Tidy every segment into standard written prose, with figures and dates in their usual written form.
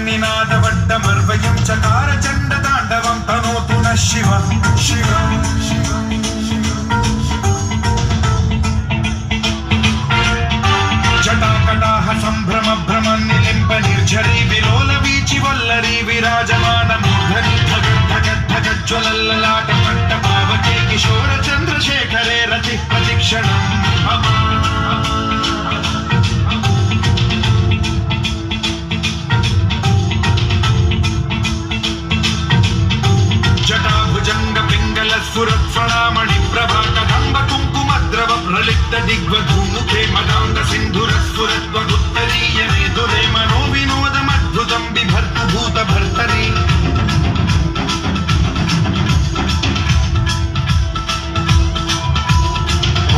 निनादवड्डमर्वयं चकार चण्डताण्डवं तनोतु नः शिवः शिवः जटाकटाह सम्भ्रम भ्रम निलिम्ब निर्झरी विलोल वीचि वल्लरी विराजमान मूर्धनि धगज्ज्वलल्ललाट पट्टपावके किशोर चन्द्रशेखरे रतिः प्रतिक्षणम् जटाभुजंग पिंगल स्फुरत्फणामणि प्रभा कदम्ब कुंकुमद्रव प्रलिप्त दिग्वधूमुखे मदांग सिंधुर स्फुरद्वगुत्तरीय मेधुरे मनो विनोदमद्भुतं बिभर्तु भूत भर्तरि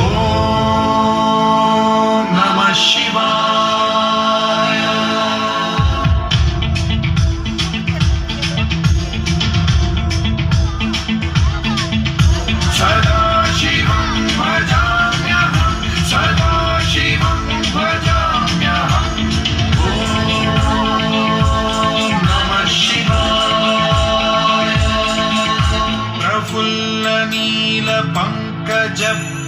ओम नमः शिवाय। सदा शिवं भजाम्यहं सदा शिवं भजाम्यहं ॐ नमः शिवाय। प्रफुल्लनीलपङ्कज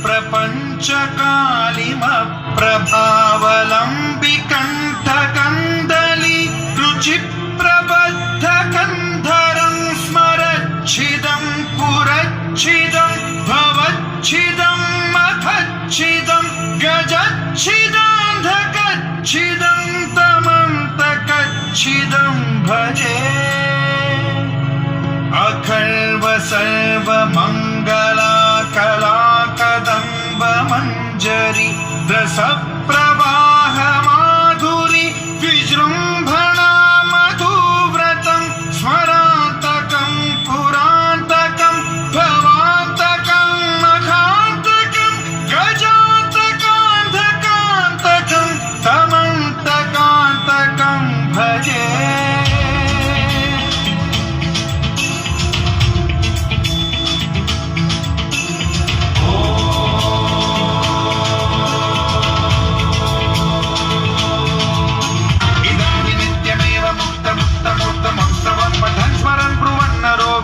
प्रपञ्चकालिमप्रभावलम्बिकण्ठकन्दली रुचिप्रबद्धकन्धरं स्मरच्छिदं पुरच्छिदं भवच्छिदं मखच्छिदं गजच्छिदान्धकच्छिदं तमन्तकच्छिदं भजे अखर्व सर्वमङ्गला कला कदम्ब मञ्जरी रसप्रवाह माधुरी विजृम्भणा मधुव्रतं स्मरान्तकं पुरान्तकं भवान्तकं मखान्तकं गजान्तकान्धकान्तकं तमन्तकान्तकं भजे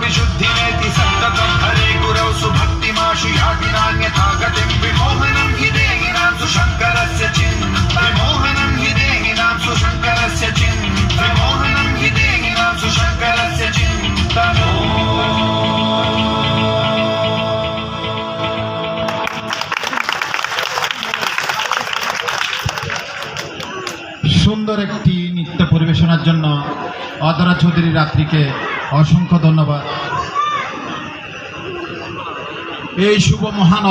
विशुद्धिमेति सन्ततं हरे गुरौ सुभक्तिमाशु यातिनान्यथा गतिं विमोहनं हि देहिनां सुशङ्करस्य विमोहनं हि देहिनां सुशङ्करस्य विमोहनं हि देहिनां सुशङ्करस्य चिन्तनो। সুন্দর একটি নৃত্য পরিবেশনার জন্য অধরা চৌধুরী রাত্রিকে অসংখ্য ধন্যবাদ। এই শুভ মহান